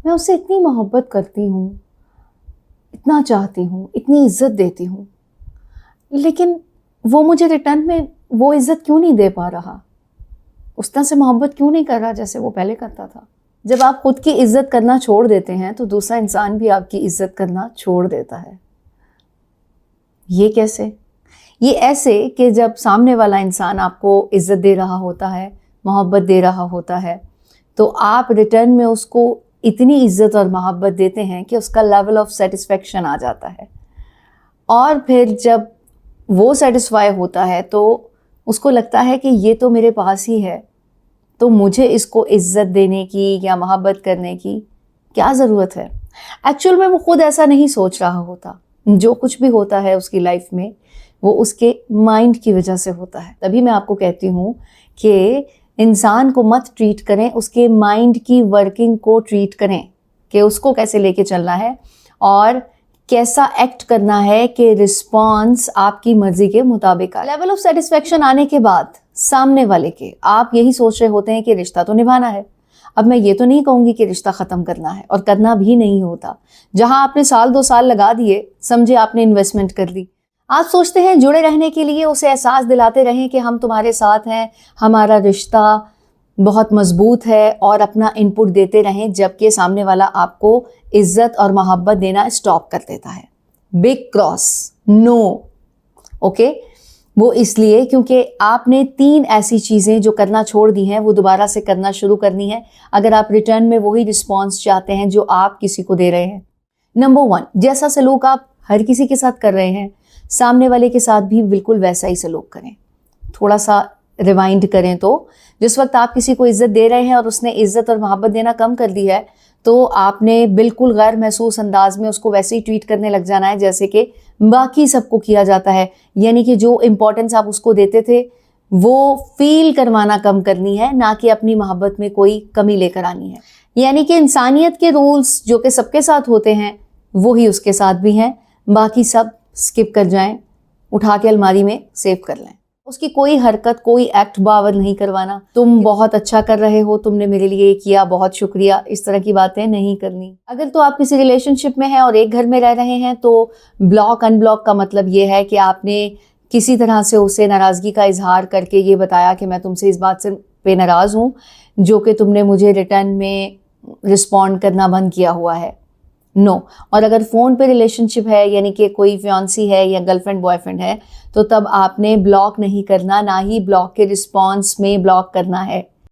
मैं उससे इतनी मोहब्बत करती हूँ, इतना चाहती हूँ, इतनी इज्जत देती हूँ, लेकिन वो मुझे रिटर्न में वो इज्जत क्यों नहीं दे पा रहा, उस तरह से मोहब्बत क्यों नहीं कर रहा जैसे वो पहले करता था। जब आप खुद की इज्जत करना छोड़ देते हैं तो दूसरा इंसान भी आपकी इज्जत करना छोड़ देता है। ये कैसे? ये ऐसे कि जब सामने वाला इंसान आपको इज्जत दे रहा होता है, मोहब्बत दे रहा होता है, तो आप रिटर्न में उसको इतनी इज्जत और मोहब्बत देते हैं कि उसका लेवल ऑफ सेटिस्फेक्शन आ जाता है। और फिर जब वो सेटिस्फाई होता है तो उसको लगता है कि ये तो मेरे पास ही है, तो मुझे इसको इज्जत देने की या मोहब्बत करने की क्या ज़रूरत है। एक्चुअल में वो खुद ऐसा नहीं सोच रहा होता। जो कुछ भी होता है उसकी लाइफ में वो उसके माइंड की वजह से होता है। तभी मैं आपको कहती हूँ कि इंसान को मत ट्रीट करें, उसके माइंड की वर्किंग को ट्रीट करें कि उसको कैसे लेके चलना है और कैसा एक्ट करना है कि रिस्पॉन्स आपकी मर्जी के मुताबिक आए। लेवल ऑफ सेटिस्फेक्शन आने के बाद सामने वाले के आप यही सोच रहे होते हैं कि रिश्ता तो निभाना है। अब मैं ये तो नहीं कहूँगी कि रिश्ता ख़त्म करना है, और करना भी नहीं होता। जहाँ आपने साल 2 साल लगा दिए, समझे आपने इन्वेस्टमेंट कर ली, आप सोचते हैं जुड़े रहने के लिए उसे एहसास दिलाते रहें कि हम तुम्हारे साथ हैं, हमारा रिश्ता बहुत मजबूत है, और अपना इनपुट देते रहें, जबकि सामने वाला आपको इज्जत और मोहब्बत देना स्टॉप कर देता है। Big cross, no. ओके, वो इसलिए क्योंकि आपने 3 ऐसी चीज़ें जो करना छोड़ दी हैं वो दोबारा से करना शुरू करनी है अगर आप रिटर्न में वही रिस्पॉन्स चाहते हैं जो आप किसी को दे रहे हैं। नंबर 1, जैसा सलूक आप हर किसी के साथ कर रहे हैं, सामने वाले के साथ भी बिल्कुल वैसा ही सलूक करें। थोड़ा सा रिवाइंड करें तो जिस वक्त आप किसी को इज्जत दे रहे हैं और उसने इज्जत और मोहब्बत देना कम कर दी है, तो आपने बिल्कुल गैर महसूस अंदाज में उसको वैसे ही ट्रीट करने लग जाना है जैसे कि बाकी सबको किया जाता है। यानी कि जो इम्पोर्टेंस आप उसको देते थे वो फील करवाना कम करनी है, ना कि अपनी मोहब्बत में कोई कमी लेकर आनी है। यानी कि इंसानियत के रूल्स जो कि सबके साथ होते हैं वो ही उसके साथ भी हैं, बाकी सब स्किप कर जाएं, उठा के अलमारी में सेव कर लें। उसकी कोई हरकत, कोई एक्ट बावर नहीं करवाना। तुम बहुत अच्छा कर रहे हो, तुमने मेरे लिए ये किया, बहुत शुक्रिया, इस तरह की बातें नहीं करनी। अगर तो आप किसी रिलेशनशिप में हैं और एक घर में रह रहे हैं तो ब्लॉक अनब्लॉक का मतलब ये है कि आपने किसी तरह से उसे नाराज़गी का इजहार करके ये बताया कि मैं तुमसे इस बात से पे नाराज़ हूँ जो कि तुमने मुझे रिटर्न में रिस्पॉन्ड करना बंद किया हुआ है। नो। और अगर फ़ोन पे रिलेशनशिप है, यानी कि कोई फियांसी है या गर्लफ्रेंड बॉयफ्रेंड है, तो तब आपने ब्लॉक नहीं करना, ना ही ब्लॉक के रिस्पॉन्स में ब्लॉक करना है।